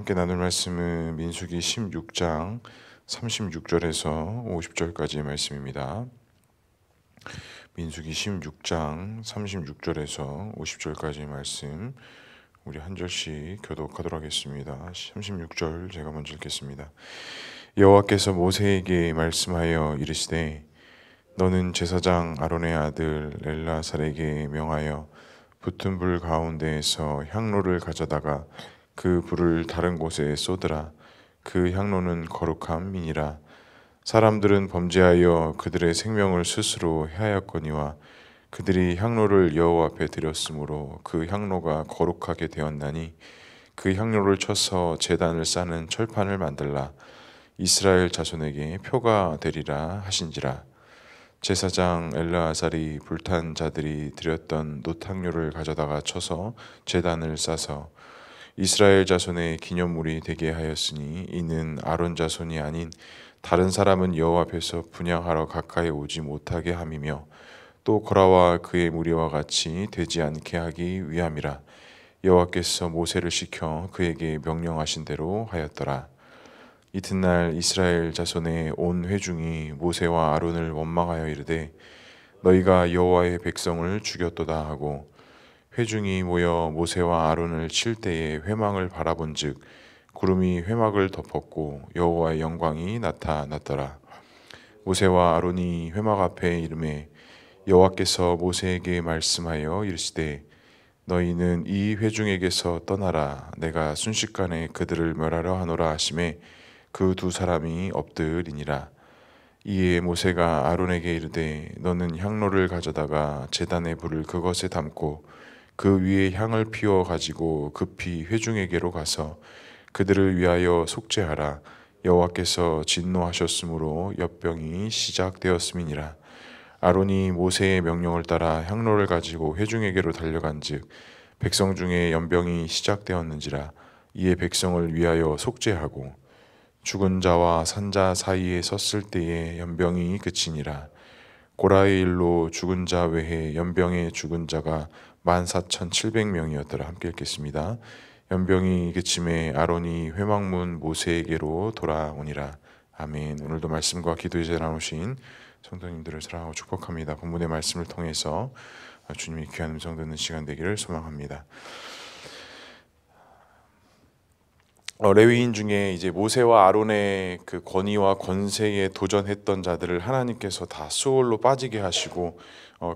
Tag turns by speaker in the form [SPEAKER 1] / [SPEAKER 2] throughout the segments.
[SPEAKER 1] 함께 나눌 말씀은 민수기 16장 36절에서 50절까지의 말씀입니다. 민수기 16장 36절에서 50절까지의 말씀 우리 한 절씩 교독하도록 하겠습니다. 36절 제가 먼저 읽겠습니다. 여호와께서 모세에게 말씀하여 이르시되 너는 제사장 아론의 아들 엘라살에게 명하여 붙은 불 가운데에서 향로를 가져다가 그 불을 다른 곳에 쏟으라. 그 향로는 거룩함이니라. 사람들은 범죄하여 그들의 생명을 스스로 해하였거니와 그들이 향로를 여호와 앞에 드렸으므로 그 향로가 거룩하게 되었나니 그 향로를 쳐서 제단을 싸는 철판을 만들라. 이스라엘 자손에게 표가 되리라 하신지라. 제사장 엘르아살이 불탄 자들이 드렸던 놋향료를 가져다가 쳐서 제단을 싸서 이스라엘 자손의 기념물이 되게 하였으니 이는 아론 자손이 아닌 다른 사람은 여호와 앞에서 분향하러 가까이 오지 못하게 함이며 또 고라와 그의 무리와 같이 되지 않게 하기 위함이라. 여호와께서 모세를 시켜 그에게 명령하신 대로 하였더라. 이튿날 이스라엘 자손의 온 회중이 모세와 아론을 원망하여 이르되 너희가 여호와의 백성을 죽였도다 하고 회중이 모여 모세와 아론을 칠 때에 회막을 바라본즉 구름이 회막을 덮었고 여호와의 영광이 나타났더라. 모세와 아론이 회막 앞에 이르매 여호와께서 모세에게 말씀하여 이르시되 너희는 이 회중에게서 떠나라. 내가 순식간에 그들을 멸하려 하노라 하시매 그 두 사람이 엎드리니라. 이에 모세가 아론에게 이르되 너는 향로를 가져다가 제단의 불을 그것에 담고 그 위에 향을 피워 가지고 급히 회중에게로 가서 그들을 위하여 속죄하라. 여호와께서 진노하셨으므로 엽병이 시작되었음이니라. 아론이 모세의 명령을 따라 향로를 가지고 회중에게로 달려간즉 백성 중에 연병이 시작되었는지라. 이에 백성을 위하여 속죄하고 죽은 자와 산 자 사이에 섰을 때에 연병이 그치니라. 고라의 일로 죽은 자 외에 연병에 죽은 자가 14,700명이었더라. 함께 읽겠습니다. 연병이 그침에 아론이 회막문 모세에게로 돌아오니라. 아멘. 오늘도 말씀과 기도의 자리에 나오신 성도님들을 사랑하고 축복합니다. 본문의 말씀을 통해서 주님이 귀한 음성 듣는 시간 되기를 소망합니다. 레위인 중에 이제 모세와 아론의 그 권위와 권세에 도전했던 자들을 하나님께서 다 수월로 빠지게 하시고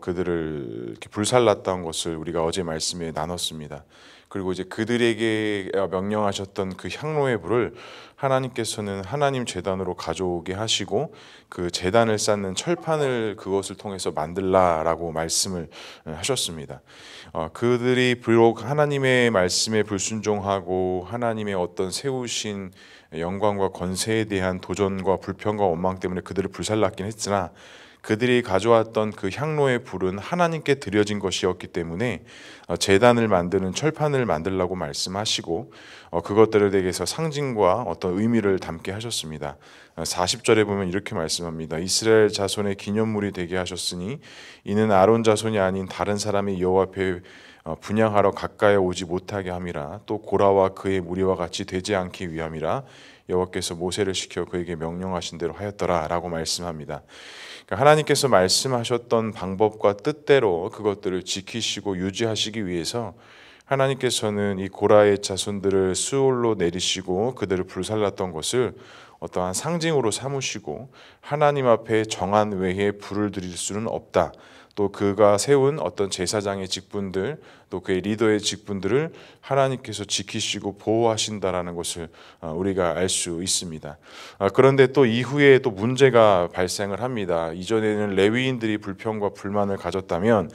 [SPEAKER 1] 그들을 이렇게 불살랐던 것을 우리가 어제 말씀에 나눴습니다. 그리고 이제 그들에게 명령하셨던 그 향로의 불을 하나님께서는 하나님 제단으로 가져오게 하시고 그 제단을 쌓는 철판을 그것을 통해서 만들라라고 말씀을 하셨습니다. 그들이 비록 하나님의 말씀에 불순종하고 하나님의 어떤 세우신 영광과 권세에 대한 도전과 불평과 원망 때문에 그들을 불살랐긴 했으나 그들이 가져왔던 그 향로의 불은 하나님께 드려진 것이었기 때문에 제단을 만드는 철판을 만들라고 말씀하시고 그것들에 대해서 상징과 어떤 의미를 담게 하셨습니다. 40절에 보면 이렇게 말씀합니다. 이스라엘 자손의 기념물이 되게 하셨으니 이는 아론 자손이 아닌 다른 사람이 여호와 앞에 분향하러 가까이 오지 못하게 함이라. 또 고라와 그의 무리와 같이 되지 않기 위함이라. 여호와께서 모세를 시켜 그에게 명령하신 대로 하였더라 라고 말씀합니다. 하나님께서 말씀하셨던 방법과 뜻대로 그것들을 지키시고 유지하시기 위해서 하나님께서는 이 고라의 자손들을 수올로 내리시고 그들을 불살랐던 것을 어떠한 상징으로 삼으시고 하나님 앞에 정한 외에 불을 드릴 수는 없다. 또 그가 세운 어떤 제사장의 직분들 또 그의 리더의 직분들을 하나님께서 지키시고 보호하신다라는 것을 우리가 알 수 있습니다. 그런데 또 이후에 또 문제가 발생을 합니다. 이전에는 레위인들이 불평과 불만을 가졌다면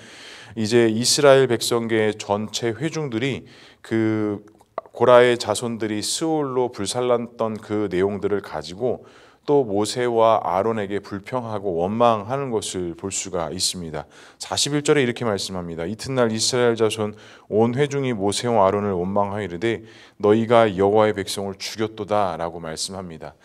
[SPEAKER 1] 이제 이스라엘 백성계 전체 회중들이 그 고라의 자손들이 스올로 불살랐던 그 내용들을 가지고 또 모세와 아론에게 불평하고 원망하는 것을 볼 수가 있습니다. 41절에 이렇게 말씀합니다. 이튿날 이스라엘 자손 온 회중이 모세와 아론을 원망하여 이르되 너희가 여호와의 백성을 죽였도다 라고 말씀합니다.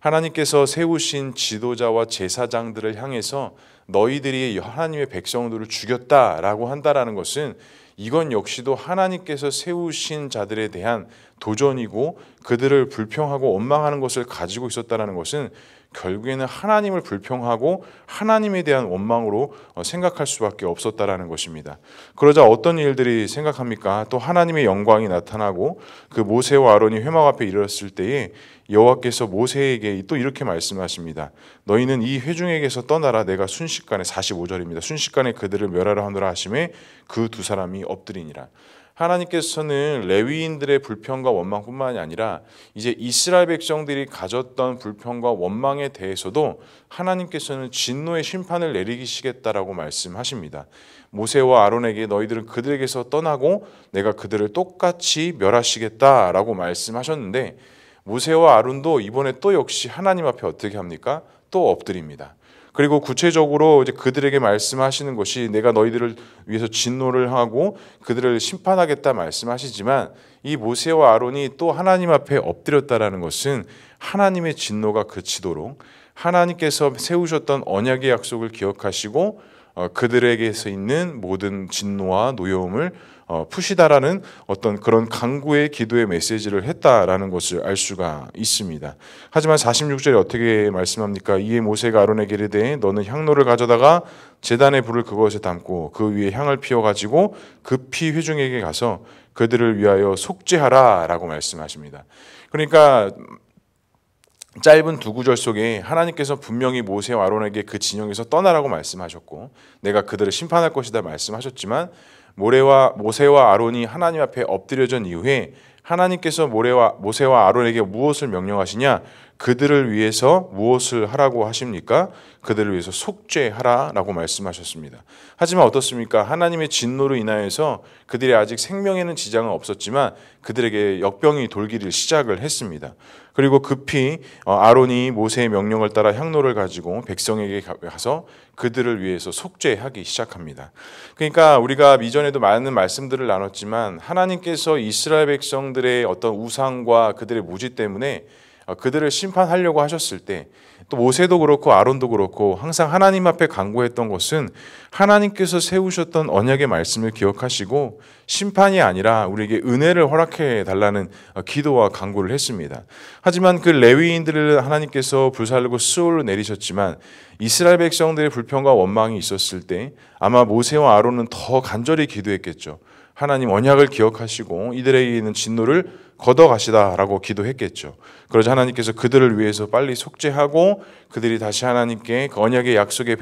[SPEAKER 1] 하나님께서 세우신 지도자와 제사장들을 향해서 너희들이 하나님의 백성들을 죽였다라고 한다라는 것은 이건 역시도 하나님께서 세우신 자들에 대한 도전이고 그들을 불평하고 원망하는 것을 가지고 있었다는 것은 결국에는 하나님을 불평하고 하나님에 대한 원망으로 생각할 수밖에 없었다라는 것입니다. 그러자 어떤 일들이 생각합니까? 또 하나님의 영광이 나타나고 그 모세와 아론이 회막 앞에 이르렀을 때에 여호와께서 모세에게 또 이렇게 말씀하십니다. 너희는 이 회중에게서 떠나라. 내가 순식간에 45절입니다. 순식간에 그들을 멸하려 하노라 하심에 그 두 사람이 엎드리니라. 하나님께서는 레위인들의 불평과 원망뿐만이 아니라 이제 이스라엘 백성들이 가졌던 불평과 원망에 대해서도 하나님께서는 진노의 심판을 내리시겠다라고 말씀하십니다. 모세와 아론에게 너희들은 그들에게서 떠나고 내가 그들을 똑같이 멸하시겠다라고 말씀하셨는데 모세와 아론도 이번에 또 역시 하나님 앞에 어떻게 합니까? 또 엎드립니다. 그리고 구체적으로 이제 그들에게 말씀하시는 것이 내가 너희들을 위해서 진노를 하고 그들을 심판하겠다 말씀하시지만 이 모세와 아론이 또 하나님 앞에 엎드렸다라는 것은 하나님의 진노가 그치도록 하나님께서 세우셨던 언약의 약속을 기억하시고 그들에게서 있는 모든 진노와 노여움을 푸시다라는 어떤 그런 간구의 기도의 메시지를 했다라는 것을 알 수가 있습니다. 하지만 46절에 어떻게 말씀합니까? 이에 모세가 아론에게 이르되 너는 향로를 가져다가 제단의 불을 그것에 담고 그 위에 향을 피워 가지고 급히 회중에게 가서 그들을 위하여 속죄하라라고 말씀하십니다. 그러니까 짧은 두 구절 속에 하나님께서 분명히 모세와 아론에게 그 진영에서 떠나라고 말씀하셨고 내가 그들을 심판할 것이다 말씀하셨지만 모세와 아론이 하나님 앞에 엎드려진 이후에 하나님께서 모세와 아론에게 무엇을 명령하시냐? 그들을 위해서 무엇을 하라고 하십니까? 그들을 위해서 속죄하라라고 말씀하셨습니다. 하지만 어떻습니까? 하나님의 진노로 인하여서 그들이 아직 생명에는 지장은 없었지만 그들에게 역병이 돌기를 시작을 했습니다. 그리고 급히 아론이 모세의 명령을 따라 향로를 가지고 백성에게 가서 그들을 위해서 속죄하기 시작합니다. 그러니까 우리가 이전에도 많은 말씀들을 나눴지만 하나님께서 이스라엘 백성들의 어떤 우상과 그들의 무지 때문에 그들을 심판하려고 하셨을 때 또 모세도 그렇고 아론도 그렇고 항상 하나님 앞에 간구했던 것은 하나님께서 세우셨던 언약의 말씀을 기억하시고 심판이 아니라 우리에게 은혜를 허락해 달라는 기도와 간구를 했습니다. 하지만 그 레위인들을 하나님께서 불살르고 수올로 내리셨지만 이스라엘 백성들의 불평과 원망이 있었을 때 아마 모세와 아론은 더 간절히 기도했겠죠. 하나님 언약을 기억하시고 이들에게 있는 진노를 걷어가시다라고 기도했겠죠. 그러자 하나님께서 그들을 위해서 빨리 속죄하고 그들이 다시 하나님께 그 언약의 약속의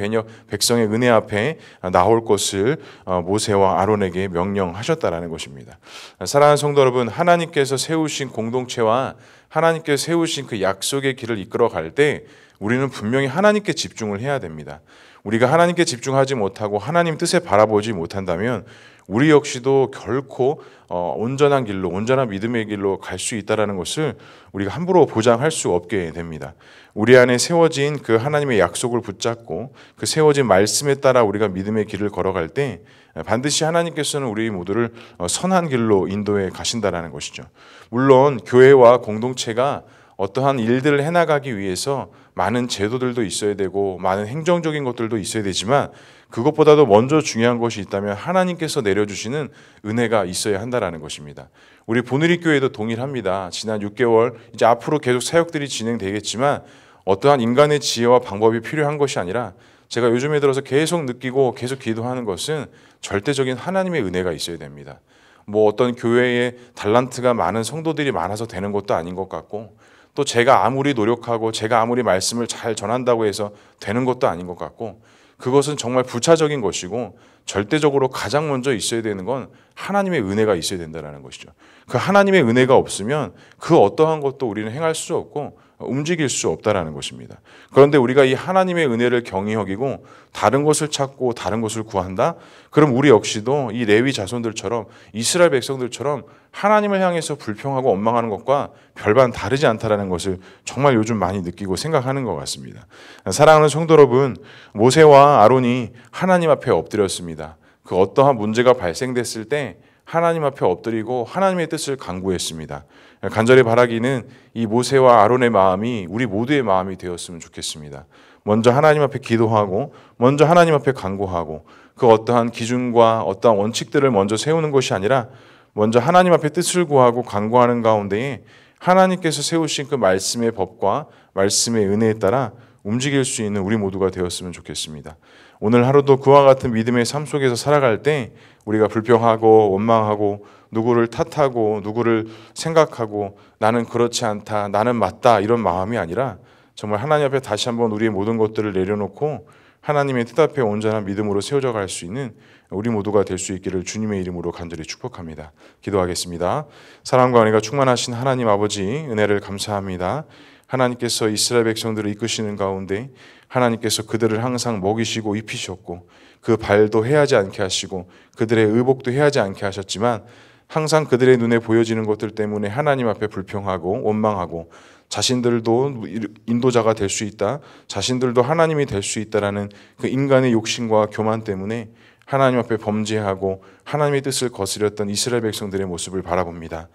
[SPEAKER 1] 백성의 은혜 앞에 나올 것을 모세와 아론에게 명령하셨다라는 것입니다. 사랑하는 성도 여러분, 하나님께서 세우신 공동체와 하나님께서 세우신 그 약속의 길을 이끌어 갈 때 우리는 분명히 하나님께 집중을 해야 됩니다. 우리가 하나님께 집중하지 못하고 하나님 뜻에 바라보지 못한다면 우리 역시도 결코 온전한 길로, 온전한 믿음의 길로 갈 수 있다는 것을 우리가 함부로 보장할 수 없게 됩니다. 우리 안에 세워진 그 하나님의 약속을 붙잡고 그 세워진 말씀에 따라 우리가 믿음의 길을 걸어갈 때 반드시 하나님께서는 우리 모두를 선한 길로 인도해 가신다는 것이죠. 물론 교회와 공동체가 어떠한 일들을 해나가기 위해서 많은 제도들도 있어야 되고 많은 행정적인 것들도 있어야 되지만 그것보다도 먼저 중요한 것이 있다면 하나님께서 내려주시는 은혜가 있어야 한다는 것입니다. 우리 보누리 교회도 동일합니다. 지난 6개월 이제 앞으로 계속 사역들이 진행되겠지만 어떠한 인간의 지혜와 방법이 필요한 것이 아니라 제가 요즘에 들어서 계속 느끼고 계속 기도하는 것은 절대적인 하나님의 은혜가 있어야 됩니다. 뭐 어떤 교회에 달란트가 많은 성도들이 많아서 되는 것도 아닌 것 같고 또 제가 아무리 노력하고 제가 아무리 말씀을 잘 전한다고 해서 되는 것도 아닌 것 같고 그것은 정말 부차적인 것이고 절대적으로 가장 먼저 있어야 되는 건 하나님의 은혜가 있어야 된다는 것이죠. 그 하나님의 은혜가 없으면 그 어떠한 것도 우리는 행할 수 없고 움직일 수 없다라는 것입니다. 그런데 우리가 이 하나님의 은혜를 경히 여기고 다른 것을 찾고 다른 것을 구한다? 그럼 우리 역시도 이 레위 자손들처럼 이스라엘 백성들처럼 하나님을 향해서 불평하고 원망하는 것과 별반 다르지 않다라는 것을 정말 요즘 많이 느끼고 생각하는 것 같습니다. 사랑하는 성도 여러분, 모세와 아론이 하나님 앞에 엎드렸습니다. 그 어떠한 문제가 발생됐을 때 하나님 앞에 엎드리고 하나님의 뜻을 간구했습니다. 간절히 바라기는 이 모세와 아론의 마음이 우리 모두의 마음이 되었으면 좋겠습니다. 먼저 하나님 앞에 기도하고 먼저 하나님 앞에 간구하고 그 어떠한 기준과 어떠한 원칙들을 먼저 세우는 것이 아니라 먼저 하나님 앞에 뜻을 구하고 간구하는 가운데에 하나님께서 세우신 그 말씀의 법과 말씀의 은혜에 따라 움직일 수 있는 우리 모두가 되었으면 좋겠습니다. 오늘 하루도 그와 같은 믿음의 삶 속에서 살아갈 때 우리가 불평하고 원망하고 누구를 탓하고 누구를 생각하고 나는 그렇지 않다, 나는 맞다 이런 마음이 아니라 정말 하나님 앞에 다시 한번 우리의 모든 것들을 내려놓고 하나님의 뜻 앞에 온전한 믿음으로 세워져 갈 수 있는 우리 모두가 될 수 있기를 주님의 이름으로 간절히 축복합니다. 기도하겠습니다. 사랑과 은혜가 충만하신 하나님 아버지, 은혜를 감사합니다. 하나님께서 이스라엘 백성들을 이끄시는 가운데 하나님께서 그들을 항상 먹이시고 입히셨고 그 발도 헤하지 않게 하시고 그들의 의복도 헤하지 않게 하셨지만 항상 그들의 눈에 보여지는 것들 때문에 하나님 앞에 불평하고 원망하고 자신들도 인도자가 될 수 있다, 자신들도 하나님이 될 수 있다라는 그 인간의 욕심과 교만 때문에 하나님 앞에 범죄하고 하나님의 뜻을 거스렸던 이스라엘 백성들의 모습을 바라봅니다.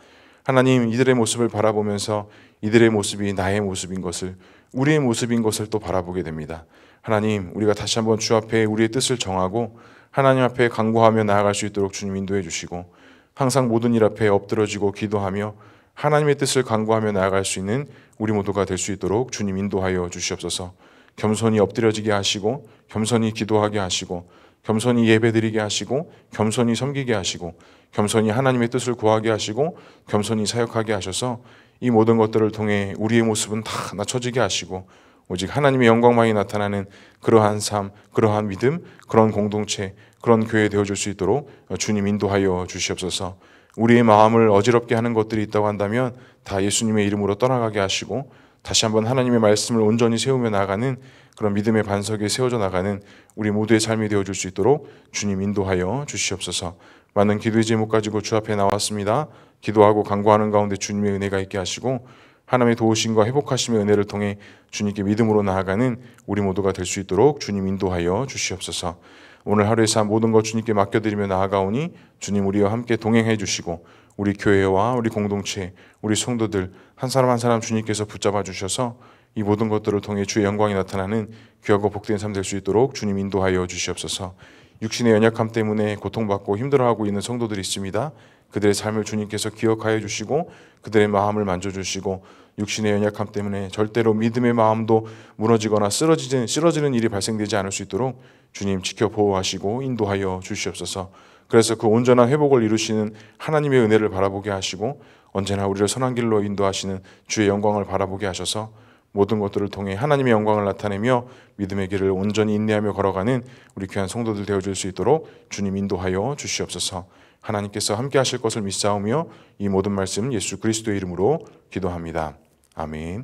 [SPEAKER 1] 하나님, 이들의 모습을 바라보면서 이들의 모습이 나의 모습인 것을, 우리의 모습인 것을 또 바라보게 됩니다. 하나님, 우리가 다시 한번 주 앞에 우리의 뜻을 정하고 하나님 앞에 간구하며 나아갈 수 있도록 주님 인도해 주시고 항상 모든 일 앞에 엎드러지고 기도하며 하나님의 뜻을 간구하며 나아갈 수 있는 우리 모두가 될 수 있도록 주님 인도하여 주시옵소서. 겸손히 엎드려지게 하시고 겸손히 기도하게 하시고 겸손히 예배드리게 하시고 겸손히 섬기게 하시고 겸손히 하나님의 뜻을 구하게 하시고 겸손히 사역하게 하셔서 이 모든 것들을 통해 우리의 모습은 다 낮춰지게 하시고 오직 하나님의 영광만이 나타나는 그러한 삶, 그러한 믿음, 그런 공동체, 그런 교회 되어줄 수 있도록 주님 인도하여 주시옵소서. 우리의 마음을 어지럽게 하는 것들이 있다고 한다면 다 예수님의 이름으로 떠나가게 하시고 다시 한번 하나님의 말씀을 온전히 세우며 나가는 그런 믿음의 반석에 세워져 나가는 우리 모두의 삶이 되어줄 수 있도록 주님 인도하여 주시옵소서. 많은 기도의 제목 가지고 주 앞에 나왔습니다. 기도하고 간구하는 가운데 주님의 은혜가 있게 하시고 하나님의 도우심과 회복하심의 은혜를 통해 주님께 믿음으로 나아가는 우리 모두가 될 수 있도록 주님 인도하여 주시옵소서. 오늘 하루의 삶 모든 것 주님께 맡겨드리며 나아가오니 주님 우리와 함께 동행해 주시고 우리 교회와 우리 공동체, 우리 성도들 한 사람 한 사람 주님께서 붙잡아 주셔서 이 모든 것들을 통해 주의 영광이 나타나는 귀하고 복된 삶 될 수 있도록 주님 인도하여 주시옵소서. 육신의 연약함 때문에 고통받고 힘들어하고 있는 성도들이 있습니다. 그들의 삶을 주님께서 기억하여 주시고 그들의 마음을 만져주시고 육신의 연약함 때문에 절대로 믿음의 마음도 무너지거나 쓰러지는 일이 발생되지 않을 수 있도록 주님 지켜 보호하시고 인도하여 주시옵소서. 그래서 그 온전한 회복을 이루시는 하나님의 은혜를 바라보게 하시고 언제나 우리를 선한 길로 인도하시는 주의 영광을 바라보게 하셔서 모든 것들을 통해 하나님의 영광을 나타내며 믿음의 길을 온전히 인내하며 걸어가는 우리 귀한 성도들 되어줄 수 있도록 주님 인도하여 주시옵소서. 하나님께서 함께 하실 것을 믿사오며 이 모든 말씀 예수 그리스도의 이름으로 기도합니다. 아멘.